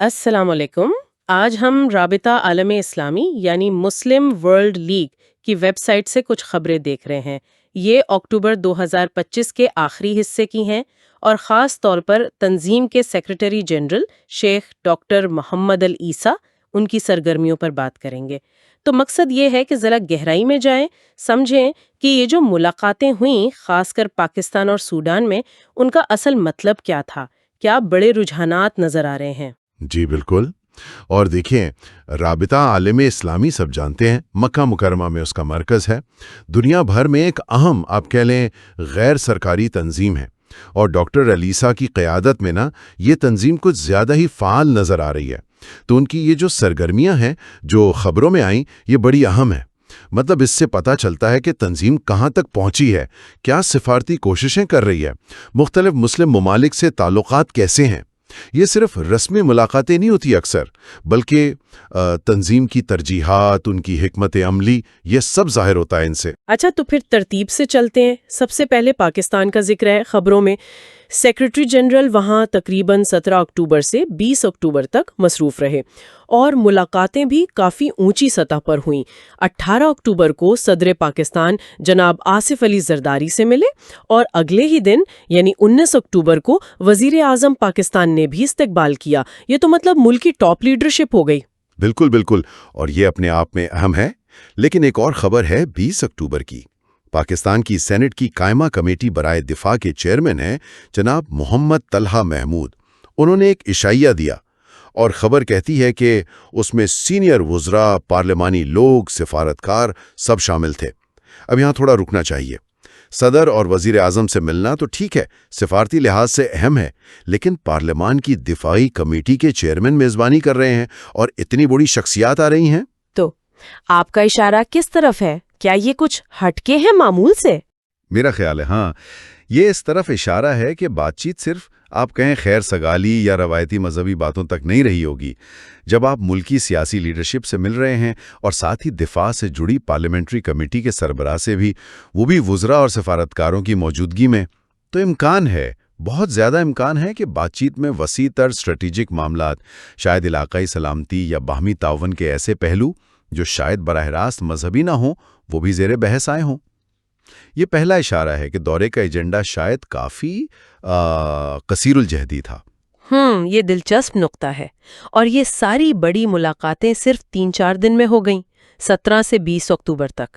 السلام علیکم۔ آج ہم رابطہ عالم اسلامی یعنی مسلم ورلڈ لیگ کی ویب سائٹ سے کچھ خبریں دیکھ رہے ہیں۔ یہ اکتوبر 2025 کے آخری حصے کی ہیں اور خاص طور پر تنظیم کے سیکریٹری جنرل شیخ ڈاکٹر محمد العیسیٰ ان کی سرگرمیوں پر بات کریں گے۔ تو مقصد یہ ہے کہ ذرا گہرائی میں جائیں، سمجھیں کہ یہ جو ملاقاتیں ہوئیں خاص کر پاکستان اور سوڈان میں، ان کا اصل مطلب کیا تھا، کیا بڑے رجحانات نظر آ رہے ہیں۔ جی بالکل۔ اور دیکھیں، رابطہ عالم اسلامی سب جانتے ہیں، مکہ مکرمہ میں اس کا مرکز ہے، دنیا بھر میں ایک اہم آپ کہہ لیں غیر سرکاری تنظیم ہے، اور ڈاکٹر علیسیٰ کی قیادت میں یہ تنظیم کچھ زیادہ ہی فعال نظر آ رہی ہے۔ تو ان کی یہ جو سرگرمیاں ہیں جو خبروں میں آئیں، یہ بڑی اہم ہیں۔ مطلب اس سے پتہ چلتا ہے کہ تنظیم کہاں تک پہنچی ہے، کیا سفارتی کوششیں کر رہی ہے، مختلف مسلم ممالک سے تعلقات کیسے ہیں۔ یہ صرف رسمی ملاقاتیں نہیں ہوتی اکثر، بلکہ تنظیم کی ترجیحات، ان کی حکمت عملی، یہ سب ظاہر ہوتا ہے ان سے۔ اچھا، تو پھر ترتیب سے چلتے ہیں۔ سب سے پہلے پاکستان کا ذکر ہے خبروں میں۔ سیکریٹری جنرل وہاں تقریباً 17 اکتوبر سے 20 اکتوبر تک مصروف رہے اور ملاقاتیں بھی کافی اونچی سطح پر ہوئیں۔ 18 اکتوبر کو صدر پاکستان جناب آصف علی زرداری سے ملے اور اگلے ہی دن یعنی 19 اکتوبر کو وزیر اعظم پاکستان نے بھی استقبال کیا۔ یہ تو مطلب ملک کی ٹاپ لیڈرشپ ہو گئی۔ بالکل بالکل، اور یہ اپنے آپ میں اہم ہے۔ لیکن ایک اور خبر ہے 20 اکتوبر کی۔ پاکستان کی سینٹ کی قائمہ کمیٹی برائے دفاع کے چیئرمین ہیں جناب محمد طلحہ محمود۔ انہوں نے ایک عشائیہ دیا اور خبر کہتی ہے کہ اس میں سینئر وزراء، پارلیمانی لوگ، سفارتکار سب شامل تھے۔ اب یہاں تھوڑا رکنا چاہیے۔ صدر اور وزیر اعظم سے ملنا تو ٹھیک ہے، سفارتی لحاظ سے اہم ہے، لیکن پارلیمان کی دفاعی کمیٹی کے چیئرمین میزبانی کر رہے ہیں اور اتنی بڑی شخصیات آ رہی ہیں۔ تو آپ کا اشارہ کس طرف ہے؟ کیا یہ کچھ ہٹ کے ہے معمول سے؟ میرا خیال ہے ہاں، یہ اس طرف اشارہ ہے کہ بات چیت صرف آپ کہیں خیر سگالی یا روایتی مذہبی باتوں تک نہیں رہی ہوگی۔ جب آپ ملکی سیاسی لیڈرشپ سے مل رہے ہیں اور ساتھ ہی دفاع سے جڑی پارلیمنٹری کمیٹی کے سربراہ سے بھی، وہ بھی وزراء اور سفارتکاروں کی موجودگی میں، تو امکان ہے، بہت زیادہ امکان ہے کہ بات چیت میں وسیع تر اسٹریٹجک معاملات، شاید علاقائی سلامتی یا باہمی تعاون کے ایسے پہلو جو شاید براہ راست مذہبی نہ ہوں، وہ بھی زیر بحث آئے ہوں۔ یہ پہلا اشارہ ہے کہ دورے کا ایجنڈا شاید کافی قصیر الجہدی تھا۔ یہ دلچسپ نقطہ ہے۔ اور یہ ساری بڑی ملاقاتیں صرف 3-4 دن میں ہو گئیں، 17 سے 20 اکتوبر تک۔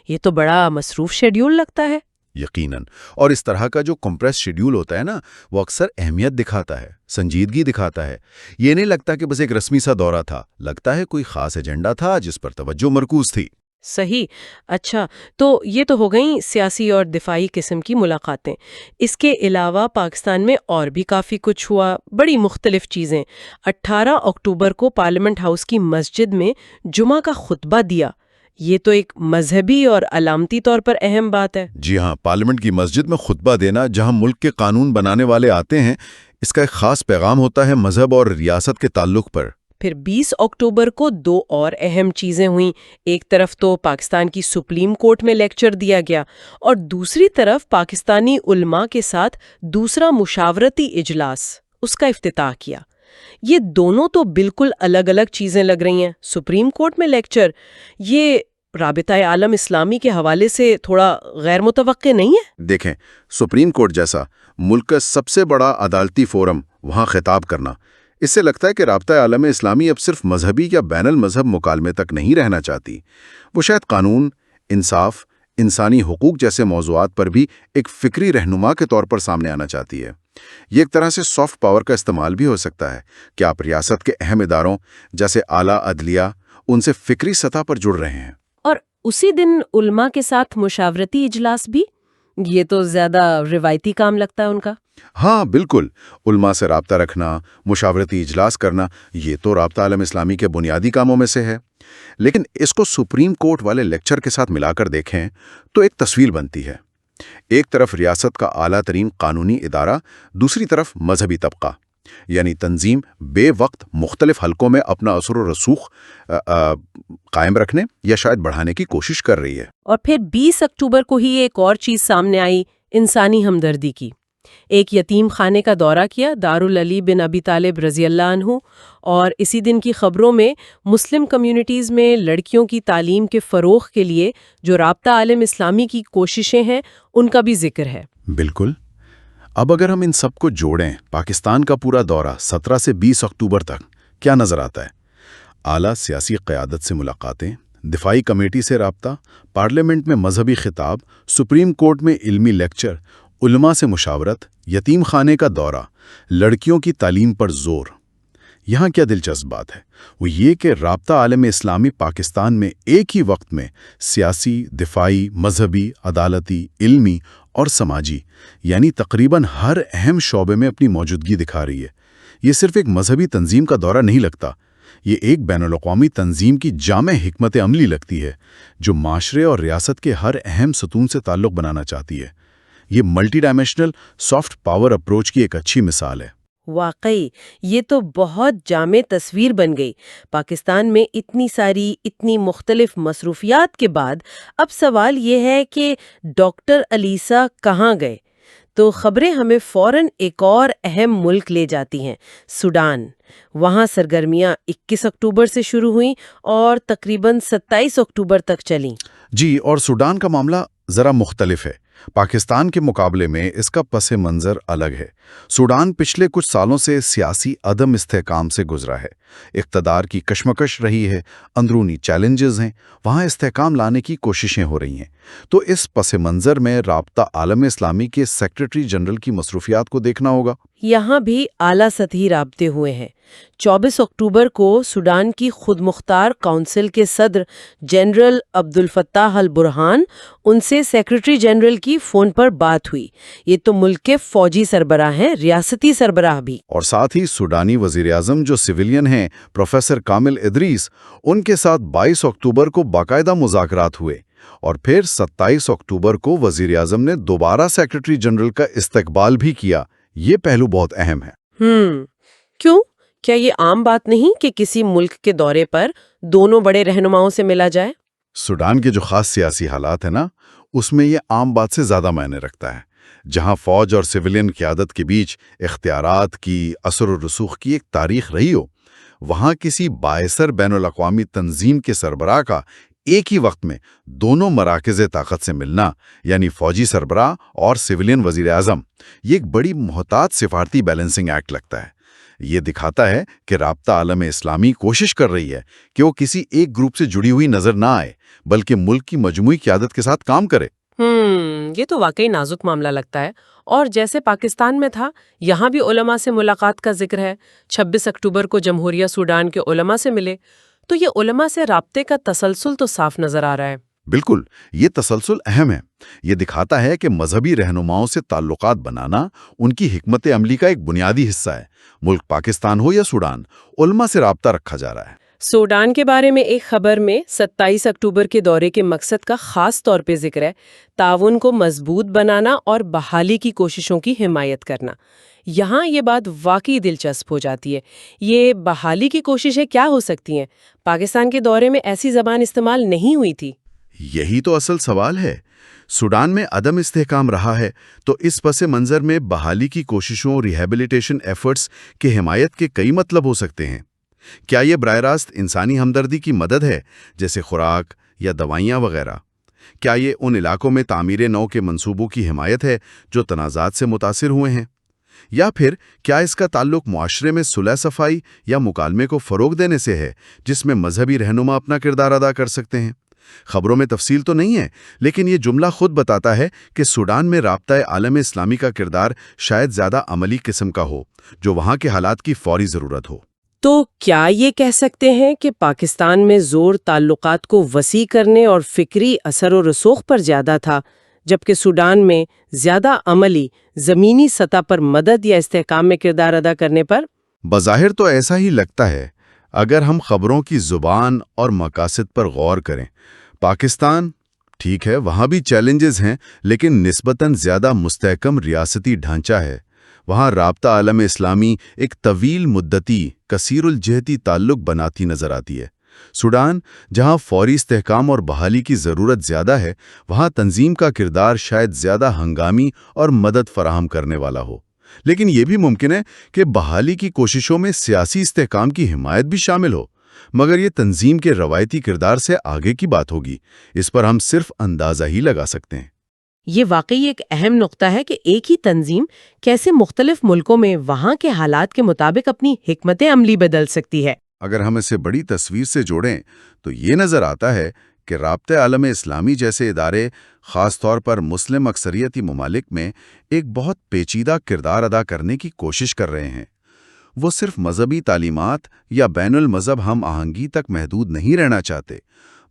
یہ تو بڑا مصروف شیڈیول لگتا ہے۔ یقیناً، اور اس طرح کا جو کمپریس شیڈیول ہوتا ہے وہ اکثر اہمیت دکھاتا ہے، سنجیدگی دکھاتا ہے۔ یہ نہیں لگتا کہ بس ایک رسمی سا دورہ تھا، لگتا ہے کوئی خاص ایجنڈا تھا جس پر توجہ مرکوز تھی۔ صحیح۔ اچھا، تو یہ تو ہو گئیں سیاسی اور دفاعی قسم کی ملاقاتیں۔ اس کے علاوہ پاکستان میں اور بھی کافی کچھ ہوا، بڑی مختلف چیزیں۔ 18 اکتوبر کو پارلیمنٹ ہاؤس کی مسجد میں جمعہ کا خطبہ دیا۔ یہ تو ایک مذہبی اور علامتی طور پر اہم بات ہے۔ جی ہاں، پارلیمنٹ کی مسجد میں خطبہ دینا، جہاں ملک کے قانون بنانے والے آتے ہیں، اس کا ایک خاص پیغام ہوتا ہے مذہب اور ریاست کے تعلق پر۔ پھر 20 اکتوبر کو 2 اور اہم چیزیں ہوئیں۔ ایک طرف تو پاکستان کی سپریم کورٹ میں لیکچر دیا گیا اور دوسری طرف پاکستانی علماء کے ساتھ دوسرا مشاورتی اجلاس، اس کا افتتاح کیا۔ یہ دونوں تو بالکل الگ الگ چیزیں لگ رہی ہیں۔ سپریم کورٹ میں لیکچر، یہ رابطہ عالم اسلامی کے حوالے سے تھوڑا غیر متوقع نہیں ہے؟ دیکھیں، سپریم کورٹ جیسا ملک کا سب سے بڑا عدالتی فورم، وہاں خطاب کرنا، اس سے لگتا ہے کہ رابطہ عالم اسلامی اب صرف مذہبی یا بین المذہب مکالمے تک نہیں رہنا چاہتی۔ وہ شاید قانون، انصاف، انسانی حقوق جیسے موضوعات پر بھی ایک فکری رہنما کے طور پر سامنے آنا چاہتی ہے۔ یہ ایک طرح سے سافٹ پاور کا استعمال بھی ہو سکتا ہے کہ آپ ریاست کے اہم اداروں جیسے اعلیٰ عدلیہ، ان سے فکری سطح پر جڑ رہے ہیں۔ اور اسی دن علماء کے ساتھ مشاورتی اجلاس بھی، یہ تو زیادہ روایتی کام لگتا ہے ان کا۔ ہاں بالکل، علماء سے رابطہ رکھنا، مشاورتی اجلاس کرنا، یہ تو رابطہ عالم اسلامی کے بنیادی کاموں میں سے ہے۔ لیکن اس کو سپریم کورٹ والے لیکچر کے ساتھ ملا کر دیکھیں تو ایک تصویر بنتی ہے۔ ایک طرف ریاست کا اعلیٰ ترین قانونی ادارہ، دوسری طرف مذہبی طبقہ، یعنی تنظیم بے وقت مختلف حلقوں میں اپنا اثر و رسوخ قائم رکھنے یا شاید بڑھانے کی کوشش کر رہی ہے۔ اور پھر 20 اکتوبر کو ہی ایک اور چیز سامنے آئی، انسانی ہمدردی کی۔ ایک یتیم خانے کا دورہ کیا، دارالعلی بن ابی طالب رضی اللہ عنہ، اور اسی دن کی خبروں میں مسلم کمیونٹیز میں لڑکیوں کی تعلیم کے فروغ کے لیے جو رابطہ عالم اسلامی کی کوششیں ہیں ان کا بھی ذکر ہے۔ بالکل۔ اب اگر ہم ان سب کو جوڑیں، پاکستان کا پورا دورہ 17 سے 20 اکتوبر تک کیا نظر آتا ہے؟ اعلیٰ سیاسی قیادت سے ملاقاتیں، دفاعی کمیٹی سے رابطہ، پارلیمنٹ میں مذہبی خطاب، سپریم کورٹ میں علمی لیکچر، علماء سے مشاورت، یتیم خانے کا دورہ، لڑکیوں کی تعلیم پر زور۔ یہاں کیا دلچسپ بات ہے وہ یہ کہ رابطہ عالم اسلامی پاکستان میں ایک ہی وقت میں سیاسی، دفاعی، مذہبی، عدالتی، علمی اور سماجی یعنی تقریباً ہر اہم شعبے میں اپنی موجودگی دکھا رہی ہے۔ یہ صرف ایک مذہبی تنظیم کا دورہ نہیں لگتا، یہ ایک بین الاقوامی تنظیم کی جامع حکمت عملی لگتی ہے جو معاشرے اور ریاست کے ہر اہم ستون سے تعلق بنانا چاہتی ہے۔ یہ multi dimensional soft power approach کی ایک اچھی مثال ہے۔ واقعی یہ تو بہت جامع تصویر بن گئی۔ پاکستان میں اتنی ساری اتنی مختلف مصروفیات کے بعد اب سوال یہ ہے کہ ڈاکٹر علیسہ کہاں گئے؟ تو خبریں ہمیں فوراً ایک اور اہم ملک لے جاتی ہیں، سوڈان۔ وہاں سرگرمیاں 21 اکتوبر سے شروع ہوئیں اور تقریباً 27 اکتوبر تک چلیں۔ جی، اور سوڈان کا معاملہ ذرا مختلف ہے۔ پاکستان کے مقابلے میں اس کا پس منظر الگ ہے۔ سوڈان پچھلے کچھ سالوں سے سیاسی عدم استحکام سے گزرا ہے، اقتدار کی کشمکش رہی ہے، اندرونی چیلنجز ہیں، وہاں استحکام لانے کی کوششیں ہو رہی ہیں۔ تو اس پس منظر میں رابطہ عالم اسلامی کے سیکریٹری جنرل کی مصروفیات کو دیکھنا ہوگا۔ یہاں بھی اعلیٰ سطحی رابطے ہوئے ہیں۔ 24 اکتوبر کو سوڈان کی خود مختار کونسل کے صدر جنرل عبدالفتاح البرہان ان سے سیکریٹری جنرل کی فون پر بات ہوئی۔ یہ تو ملک کے فوجی سربراہ ہیں، ریاستی سربراہ بھی۔ اور ساتھ ہی سوڈانی وزیر اعظم جو سویلین ہیں پروفیسر کامل ادریس، ان کے ساتھ 22 اکتوبر کو باقاعدہ مذاکرات ہوئے، اور پھر 27 اکتوبر کو وزیر اعظم نے دوبارہ سیکریٹری جنرل کا استقبال بھی کیا۔ یہ پہلو بہت اہم ہے۔ کیوں؟ کیا یہ عام بات نہیں کہ کسی ملک کے دورے پر دونوں بڑے رہنماؤں سے ملا جائے؟ سوڈان کے جو خاص سیاسی حالات ہیں نا، اس میں یہ عام بات سے زیادہ معنی رکھتا ہے۔ جہاں فوج اور سویلین قیادت کے بیچ اختیارات کی، اثر و رسوخ کی ایک تاریخ رہی ہو، وہاں کسی بااثر بین الاقوامی تنظیم کے سربراہ کا ایک ہی وقت میں دونوں مراکز طاقت سے ملنا، یعنی فوجی سربراہ اور سویلین وزیر اعظم، یہ ایک بڑی محتاط سفارتی بیلنسنگ ایکٹ لگتا ہے۔ یہ دکھاتا ہے کہ رابطہ عالم اسلامی کوشش کر رہی ہے کہ وہ کسی ایک گروپ سے جڑی ہوئی نظر نہ آئے، بلکہ ملک کی مجموعی قیادت کے ساتھ کام کرے۔ یہ تو واقعی نازک معاملہ لگتا ہے، اور جیسے پاکستان میں تھا، یہاں بھی علماء سے ملاقات کا ذکر ہے۔ 26 اکتوبر کو جمہوریہ سوڈان کے علماء سے ملے، تو یہ علماء سے رابطے کا تسلسل تو صاف نظر آ رہا ہے۔ بالکل، یہ تسلسل اہم ہے۔ یہ دکھاتا ہے کہ مذہبی رہنماؤں سے تعلقات بنانا ان کی حکمت عملی کا ایک بنیادی حصہ ہے۔ ملک پاکستان ہو یا سوڈان، علماء سے رابطہ رکھا جا رہا ہے۔ سوڈان کے بارے میں ایک خبر میں 27 اکتوبر کے دورے کے مقصد کا خاص طور پہ ذکر ہے، تعاون کو مضبوط بنانا اور بحالی کی کوششوں کی حمایت کرنا۔ یہاں یہ بات واقعی دلچسپ ہو جاتی ہے۔ یہ بحالی کی کوششیں کیا ہو سکتی ہیں؟ پاکستان کے دورے میں ایسی زبان استعمال نہیں ہوئی تھی۔ یہی تو اصل سوال ہے۔ سوڈان میں عدم استحکام رہا ہے، تو اس پس منظر میں بحالی کی کوششوں، ریہیبلیٹیشن ایفرٹس کی حمایت کے کئی مطلب ہو سکتے ہیں۔ کیا یہ براہ راست انسانی ہمدردی کی مدد ہے، جیسے خوراک یا دوائیاں وغیرہ؟ کیا یہ ان علاقوں میں تعمیر نو کے منصوبوں کی حمایت ہے جو تنازعات سے متاثر ہوئے ہیں؟ یا پھر کیا اس کا تعلق معاشرے میں صلح صفائی یا مکالمے کو فروغ دینے سے ہے، جس میں مذہبی رہنما اپنا کردار ادا کر سکتے ہیں؟ خبروں میں تفصیل تو نہیں ہے، لیکن یہ جملہ خود بتاتا ہے کہ سوڈان میں رابطہ عالم اسلامی کا کردار شاید زیادہ عملی قسم کا ہو، جو وہاں کے حالات کی فوری ضرورت ہو۔ تو کیا یہ کہہ سکتے ہیں کہ پاکستان میں زور تعلقات کو وسیع کرنے اور فکری اثر و رسوخ پر زیادہ تھا، جبکہ سوڈان میں زیادہ عملی، زمینی سطح پر مدد یا استحکام میں کردار ادا کرنے پر؟ بظاہر تو ایسا ہی لگتا ہے، اگر ہم خبروں کی زبان اور مقاصد پر غور کریں۔ پاکستان ٹھیک ہے، وہاں بھی چیلنجز ہیں، لیکن نسبتاً زیادہ مستحکم ریاستی ڈھانچہ ہے۔ وہاں رابطہ عالم اسلامی ایک طویل مدتی، کثیر الجہتی تعلق بناتی نظر آتی ہے۔ سوڈان، جہاں فوری استحکام اور بحالی کی ضرورت زیادہ ہے، وہاں تنظیم کا کردار شاید زیادہ ہنگامی اور مدد فراہم کرنے والا ہو۔ لیکن یہ بھی ممکن ہے کہ بحالی کی کوششوں میں سیاسی استحکام کی حمایت بھی شامل ہو، مگر یہ تنظیم کے روایتی کردار سے آگے کی بات ہوگی، اس پر ہم صرف اندازہ ہی لگا سکتے ہیں۔ یہ واقعی ایک اہم نقطہ ہے کہ ایک ہی تنظیم کیسے مختلف ملکوں میں وہاں کے حالات کے مطابق اپنی حکمت عملی بدل سکتی ہے۔ اگر ہم اسے بڑی تصویر سے جوڑیں تو یہ نظر آتا ہے کہ رابطہ عالم اسلامی جیسے ادارے خاص طور پر مسلم اکثریتی ممالک میں ایک بہت پیچیدہ کردار ادا کرنے کی کوشش کر رہے ہیں۔ وہ صرف مذہبی تعلیمات یا بین المذہب ہم آہنگی تک محدود نہیں رہنا چاہتے،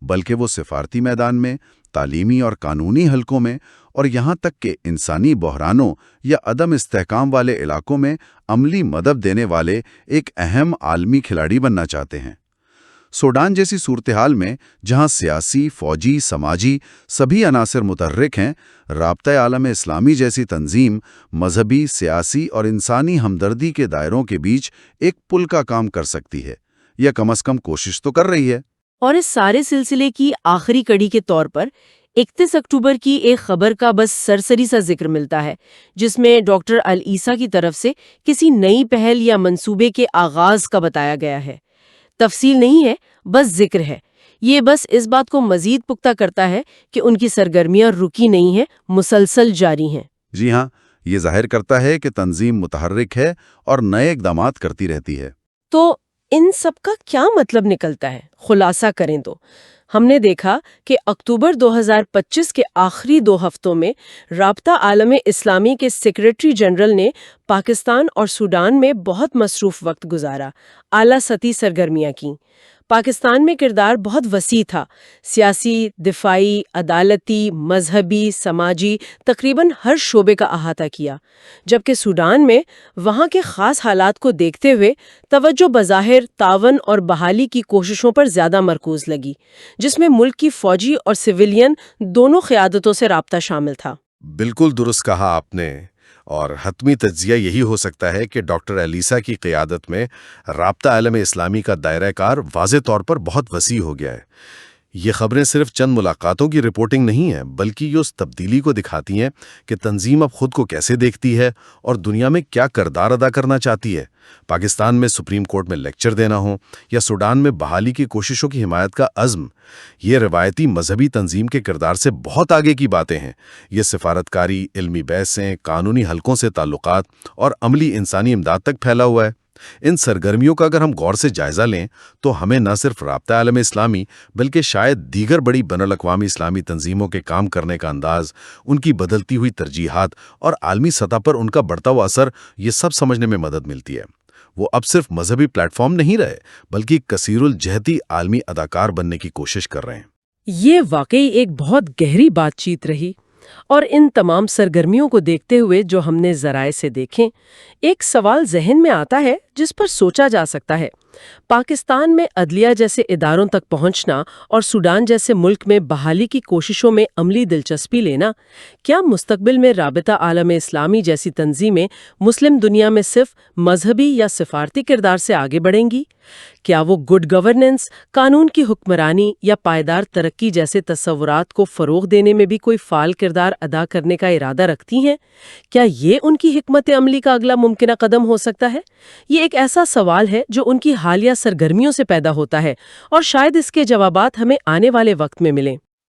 بلکہ وہ سفارتی میدان میں، تعلیمی اور قانونی حلقوں میں، اور یہاں تک کہ انسانی بحرانوں یا عدم استحکام والے علاقوں میں عملی مدد دینے والے ایک اہم عالمی کھلاڑی بننا چاہتے ہیں۔ سوڈان جیسی صورتحال میں، جہاں سیاسی، فوجی، سماجی سبھی عناصر متحرک ہیں، رابطہ عالم اسلامی جیسی تنظیم مذہبی، سیاسی اور انسانی ہمدردی کے دائروں کے بیچ ایک پل کا کام کر سکتی ہے، یا کم از کم کوشش تو کر رہی ہے۔ اور اس سارے سلسلے کی آخری کڑی کے طور پر 31 اکتوبر کی ایک خبر کا بس سرسری سا ذکر ملتا ہے، جس میں ڈاکٹر العیسیٰ کی طرف سے کسی نئی پہل یا منصوبے کے آغاز کا بتایا گیا ہے۔ تفصیل نہیں ہے، بس ذکر ہے۔ یہ بس اس بات کو مزید پختہ کرتا ہے کہ ان کی سرگرمیاں رکی نہیں ہیں، مسلسل جاری ہیں۔ جی ہاں، یہ ظاہر کرتا ہے کہ تنظیم متحرک ہے اور نئے اقدامات کرتی رہتی ہے۔ تو ان سب کا کیا مطلب نکلتا ہے؟ خلاصہ کریں تو ہم نے دیکھا کہ اکتوبر 2025 کے آخری 2 ہفتوں میں رابطہ عالم اسلامی کے سیکریٹری جنرل نے پاکستان اور سوڈان میں بہت مصروف وقت گزارا، اعلیٰ سطحی سرگرمیاں کیں۔ پاکستان میں کردار بہت وسیع تھا، سیاسی، دفاعی، عدالتی، مذہبی، سماجی، تقریباً ہر شعبے کا احاطہ کیا، جبکہ سوڈان میں وہاں کے خاص حالات کو دیکھتے ہوئے توجہ بظاہر تعاون اور بحالی کی کوششوں پر زیادہ مرکوز لگی، جس میں ملک کی فوجی اور سویلین دونوں قیادتوں سے رابطہ شامل تھا۔ بالکل درست کہا آپ نے، اور حتمی تجزیہ یہی ہو سکتا ہے کہ ڈاکٹر العیسیٰ کی قیادت میں رابطہ عالم اسلامی کا دائرہ کار واضح طور پر بہت وسیع ہو گیا ہے۔ یہ خبریں صرف چند ملاقاتوں کی رپورٹنگ نہیں ہیں، بلکہ یہ اس تبدیلی کو دکھاتی ہیں کہ تنظیم اب خود کو کیسے دیکھتی ہے اور دنیا میں کیا کردار ادا کرنا چاہتی ہے۔ پاکستان میں سپریم کورٹ میں لیکچر دینا ہو یا سوڈان میں بحالی کی کوششوں کی حمایت کا عزم، یہ روایتی مذہبی تنظیم کے کردار سے بہت آگے کی باتیں ہیں۔ یہ سفارتکاری، علمی بحثیں، قانونی حلقوں سے تعلقات اور عملی انسانی امداد تک پھیلا ہوا ہے۔ ان سرگرمیوں کا اگر ہم غور سے جائزہ لیں تو ہمیں نہ صرف رابطہ عالم اسلامی بلکہ شاید دیگر بڑی بین الاقوامی اسلامی تنظیموں کے کام کرنے کا انداز، ان کی بدلتی ہوئی ترجیحات اور عالمی سطح پر ان کا بڑھتا ہوا اثر، یہ سب سمجھنے میں مدد ملتی ہے۔ وہ اب صرف مذہبی پلیٹ فارم نہیں رہے، بلکہ کثیر الجہتی عالمی اداکار بننے کی کوشش کر رہے ہیں۔ یہ واقعی ایک بہت گہری بات چیت رہی، اور ان تمام سرگرمیوں کو دیکھتے ہوئے جو ہم نے ذرائع سے دیکھیں، ایک سوال ذہن میں آتا ہے جس پر سوچا جا سکتا ہے۔ پاکستان میں عدلیہ جیسے اداروں تک پہنچنا اور سوڈان جیسے ملک میں بحالی کی کوششوں میں عملی دلچسپی لینا، کیا مستقبل میں رابطہ عالم اسلامی جیسی تنظیمیں مسلم دنیا میں صرف مذہبی یا سفارتی کردار سے آگے بڑھیں گی؟ کیا وہ گڈ گورننس، قانون کی حکمرانی یا پائیدار ترقی جیسے تصورات کو فروغ دینے میں بھی کوئی فعال کردار ادا کرنے کا ارادہ رکھتی ہیں؟ کیا یہ ان کی حکمت عملی کا اگلا ممکنہ قدم ہو سکتا ہے؟ یہ ایک ایسا سوال ہے جو ان کی حالیہ سرگرمیوں سے پیدا ہوتا ہے، اور شاید اس کے جوابات ہمیں آنے والے وقت میں ملیں۔